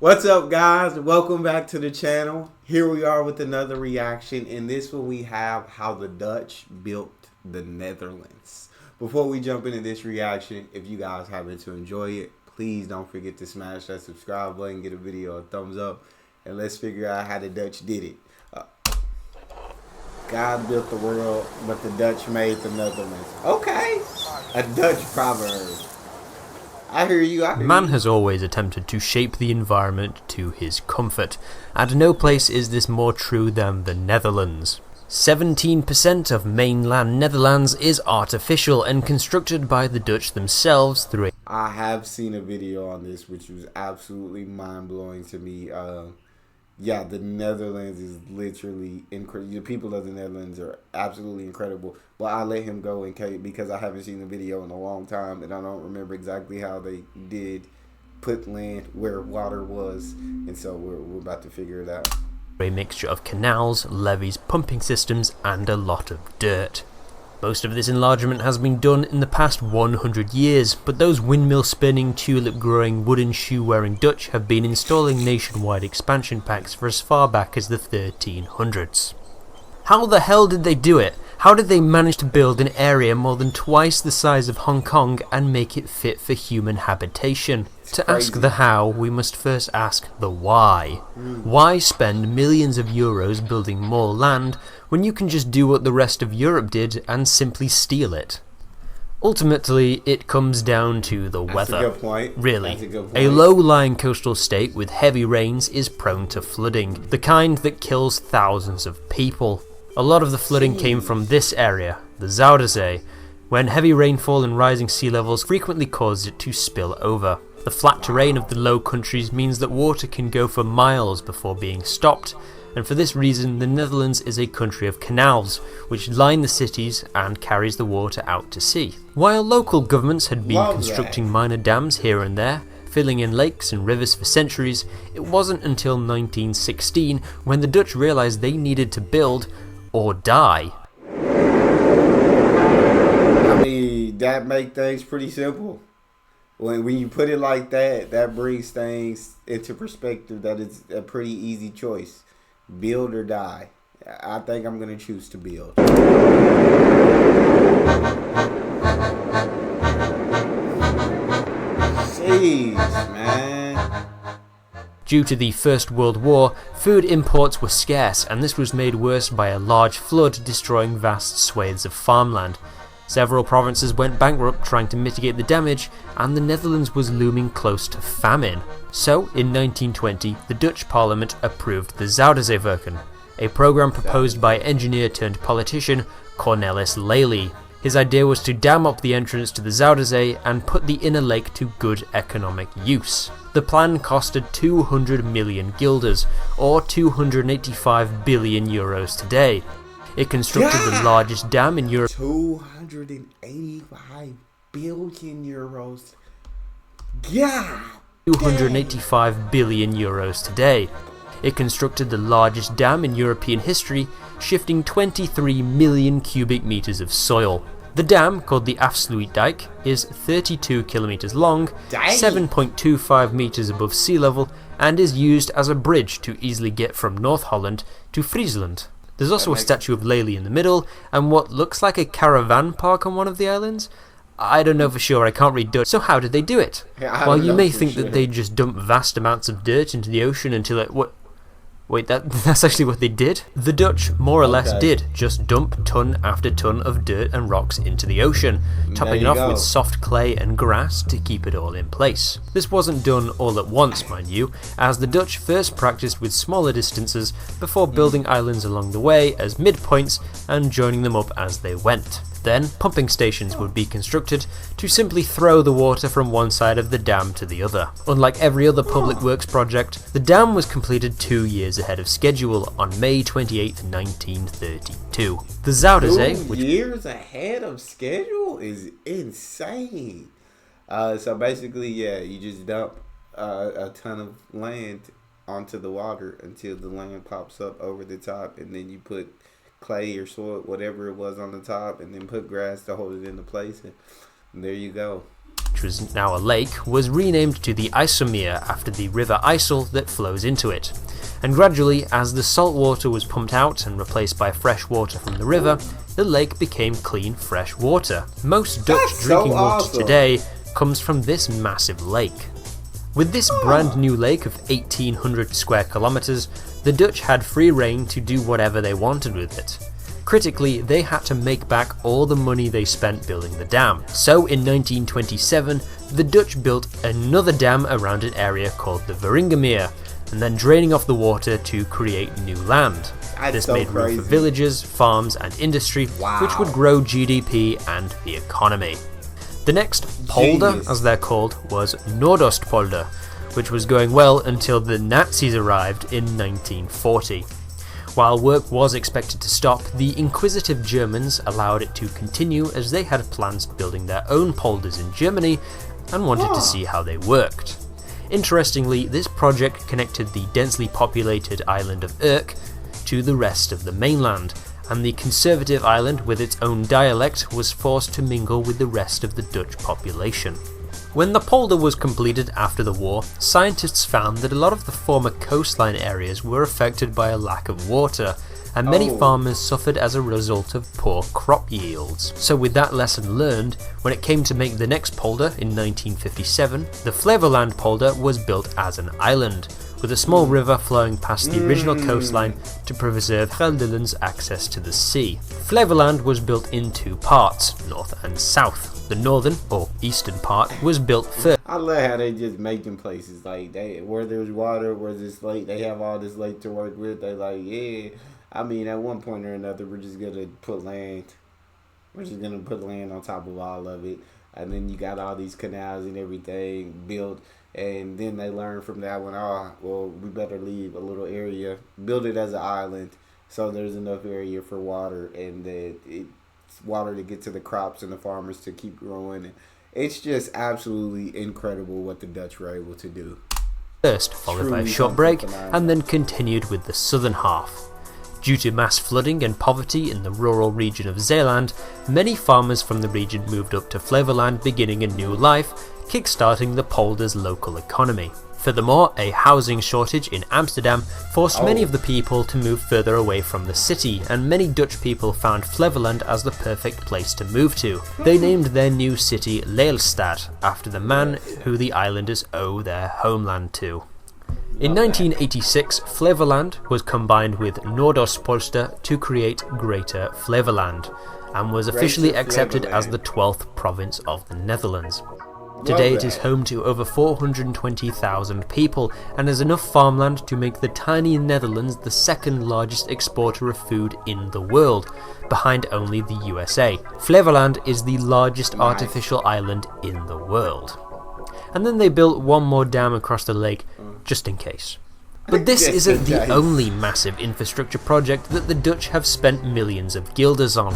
What's up, guys? Welcome back to the channel. Here we are with another reaction. In this one, we have how the Dutch built the Netherlands. Before we jump into this reaction, if you guys happen to enjoy it, please don't forget to smash that subscribe button, get a video a thumbs up, and let's figure out how the Dutch did it. God built the world, but the Dutch made the Netherlands. Okay, a Dutch proverb. I hear you. Man has always attempted to shape the environment to his comfort, and no place is this more true than the Netherlands. 17% of mainland Netherlands is artificial and constructed by the Dutch themselves through I have seen a video on this, which was absolutely mind-blowing to me. Yeah, the Netherlands is literally incredible. The people of the Netherlands are absolutely incredible. But I let him go in case because I haven't seen the video in a long time, and I don't remember exactly how they did put land where water was, and so we're about to figure it out. a mixture of canals, levees, pumping systems, and a lot of dirt. Most of this enlargement has been done in the past 100 years, but those windmill-spinning, tulip-growing, wooden shoe-wearing Dutch have been installing nationwide expansion packs for as far back as the 1300s. How the hell did they do it? How did they manage to build an area more than twice the size of Hong Kong and make it fit for human habitation? To ask the how, we must first ask the why. Why spend millions of euros building more land when you can just do what the rest of Europe did and simply steal it? Ultimately, it comes down to the weather. That's a good point. Really, a low-lying coastal state with heavy rains is prone to flooding, the kind that kills thousands of people. A lot of the flooding came from this area, the Zuiderzee, when heavy rainfall and rising sea levels frequently caused it to spill over. The flat terrain of the Low Countries means that water can go for miles before being stopped, and for this reason the Netherlands is a country of canals, which line the cities and carries the water out to sea. While local governments had been constructing minor dams here and there, filling in lakes and rivers for centuries, it wasn't until 1916 when the Dutch realised they needed to build or die. I mean, that makes things pretty simple. When you put it like that, that brings things into perspective that it's a pretty easy choice. Build or die. I think I'm going to choose to build. Jeez, man. Due to the First World War, food imports were scarce, and this was made worse by a large flood destroying vast swathes of farmland. Several provinces went bankrupt trying to mitigate the damage, and the Netherlands was looming close to famine. So, in 1920, the Dutch Parliament approved the Zuiderzeewerken, a program proposed by engineer-turned-politician Cornelis Lely. His idea was to dam up the entrance to the Zuiderzee and put the inner lake to good economic use. The plan costed 200 million guilders, or 285 billion euros today. It constructed the largest dam in Europe. 285 billion euros. God. 285 billion euros today. It constructed the largest dam in European history, shifting 23 million cubic meters of soil. The dam, called the Afsluitdijk, is 32 kilometers long, 7.25 meters above sea level, and is used as a bridge to easily get from North Holland to Friesland. There's also a statue of Lely in the middle, and what looks like a caravan park on one of the islands. I don't know for sure, I can't read Dutch, so how did they do it? Well, you may think that they just dump vast amounts of dirt into the ocean until it... Wait, that's actually what they did? The Dutch more or less did just dump ton after ton of dirt and rocks into the ocean, topping it off with soft clay and grass to keep it all in place. This wasn't done all at once, mind you, as the Dutch first practiced with smaller distances before building islands along the way as midpoints and joining them up as they went. Then, pumping stations would be constructed to simply throw the water from one side of the dam to the other. Unlike every other public works project, the dam was completed 2 years ahead of schedule on May 28, 1932. The Zuiderzee, 2 years ahead of schedule is insane. So basically, yeah, you just dump a ton of land onto the water until the land pops up over the top, and then you put clay or soil, whatever it was on the top, and then put grass to hold it into place, and there you go. which was now a lake, was renamed to the IJsselmeer after the river IJssel that flows into it. And gradually, as the salt water was pumped out and replaced by fresh water from the river, the lake became clean, fresh water. Most Dutch drinking water today comes from this massive lake. With this brand new lake of 1,800 square kilometers, the Dutch had free reign to do whatever they wanted with it. Critically, they had to make back all the money they spent building the dam. So in 1927, the Dutch built another dam around an area called the Veringermeer, and then draining off the water to create new land. This made room for villages, farms and industry, which would grow GDP and the economy. The next polder, as they're called, was Noordoostpolder, which was going well until the Nazis arrived in 1940. While work was expected to stop, the inquisitive Germans allowed it to continue as they had plans building their own polders in Germany and wanted to see how they worked. Interestingly, this project connected the densely populated island of Urk to the rest of the mainland, and the conservative island with its own dialect was forced to mingle with the rest of the Dutch population. When the polder was completed after the war, scientists found that a lot of the former coastline areas were affected by a lack of water, and many farmers suffered as a result of poor crop yields. So with that lesson learned, when it came to make the next polder in 1957, the Flevoland polder was built as an island, with a small river flowing past the original coastline to preserve Gelderland's access to the sea. Flevoland was built in two parts, north and south. The northern, or eastern part, was built first. I love how they just making places like where there's water, where there's lake, they have all this lake to work with. They like, yeah. I mean, at one point or another, we're just gonna put land. We're just gonna put land on top of all of it, and then you got all these canals and everything built. And then they learn from that one, we better leave a little area, build it as an island, so there's enough area for water and that it's water to get to the crops and the farmers to keep growing. It's just absolutely incredible what the Dutch were able to do. First, followed by a short break, and then continued with the southern half. Due to mass flooding and poverty in the rural region of Zeeland, many farmers from the region moved up to Flevoland, beginning a new life, kickstarting the polder's local economy. Furthermore, a housing shortage in Amsterdam forced many of the people to move further away from the city, and many Dutch people found Flevoland as the perfect place to move to. They named their new city Lelystad, after the man who the islanders owe their homeland to. In 1986, Flevoland was combined with Noordoostpolder to create Greater Flevoland, and was officially accepted as the 12th province of the Netherlands. Today it is home to over 420,000 people and has enough farmland to make the tiny Netherlands the second largest exporter of food in the world, behind only the USA. Flevoland is the largest artificial island in the world. And then they built one more dam across the lake, just in case. But this isn't the only massive infrastructure project that the Dutch have spent millions of guilders on.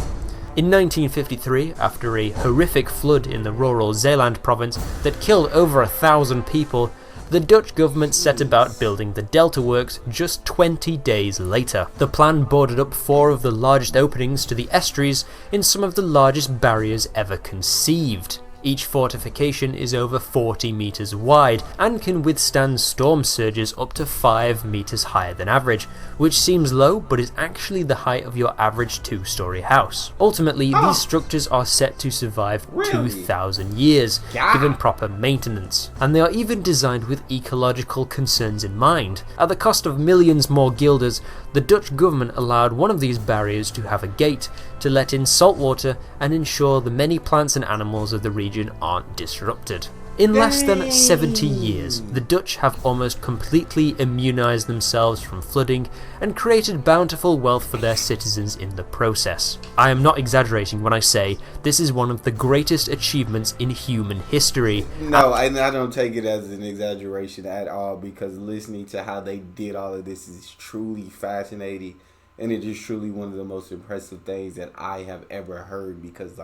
In 1953, after a horrific flood in the rural Zeeland province that killed over 1,000 people, the Dutch government set about building the Delta Works just 20 days later. The plan boarded up 4 of the largest openings to the estuaries in some of the largest barriers ever conceived. Each fortification is over 40 meters wide and can withstand storm surges up to 5 meters higher than average, which seems low but is actually the height of your average 2-story house. Ultimately, these structures are set to survive 2,000 years, given proper maintenance, and they are even designed with ecological concerns in mind. At the cost of millions more guilders, the Dutch government allowed one of these barriers to have a gate to let in salt water and ensure the many plants and animals of the region aren't disrupted. In less than 70 years, the Dutch have almost completely immunized themselves from flooding and created bountiful wealth for their citizens in the process. I am not exaggerating when I say this is one of the greatest achievements in human history. No, I don't take it as an exaggeration at all, because listening to how they did all of this is truly fascinating, and it is truly one of the most impressive things that I have ever heard, because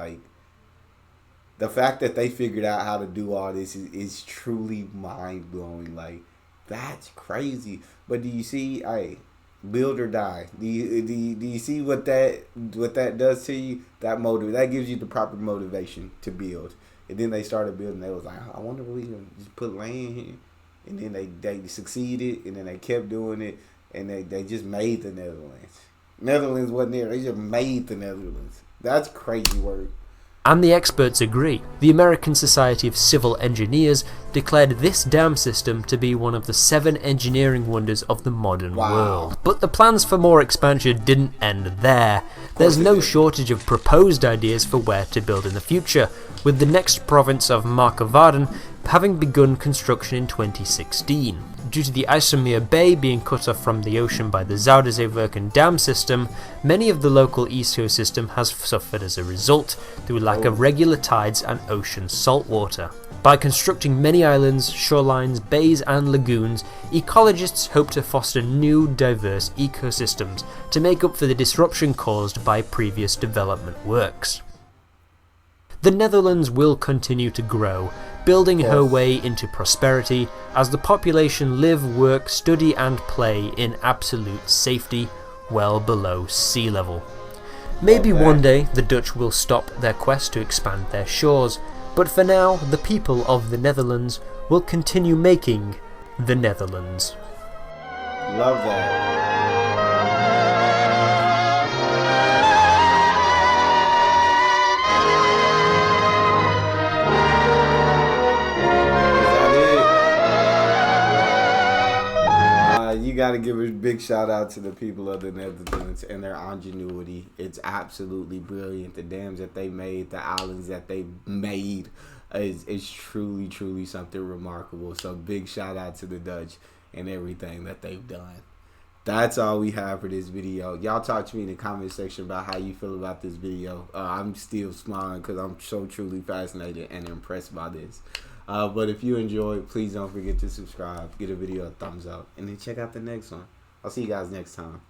the fact that they figured out how to do all this is truly mind-blowing. That's crazy. But do you see, build or die? Do you see what that does to you? That gives you the proper motivation to build. And then they started building. They was like, I wonder if we can just put land here. And then they succeeded, and then they kept doing it, and they just made the Netherlands. Netherlands wasn't there. They just made the Netherlands. That's crazy work. And the experts agree. The American Society of Civil Engineers declared this dam system to be one of the 7 engineering wonders of the modern world. But the plans for more expansion didn't end there. There's no shortage of proposed ideas for where to build in the future, with the next province of Markervaden having begun construction in 2016. Due to the IJsselmeer Bay being cut off from the ocean by the Zuiderzee dam system, many of the local ecosystem has suffered as a result, through lack of regular tides and ocean saltwater. By constructing many islands, shorelines, bays and lagoons, ecologists hope to foster new, diverse ecosystems to make up for the disruption caused by previous development works. The Netherlands will continue to grow, building her way into prosperity as the population live, work, study and play in absolute safety, well below sea level. Maybe one day the Dutch will stop their quest to expand their shores, but for now the people of the Netherlands will continue making the Netherlands. Love that. You got to give a big shout out to the people of the Netherlands and their ingenuity. It's absolutely brilliant. The dams that they made, the islands that they made, is truly, truly something remarkable. So big shout out to the Dutch and everything that they've done. That's all we have for this video. Y'all talk to me in the comment section about how you feel about this video. I'm still smiling because I'm so truly fascinated and impressed by this. But if you enjoyed, please don't forget to subscribe, give the video a thumbs up, and then check out the next one. I'll see you guys next time.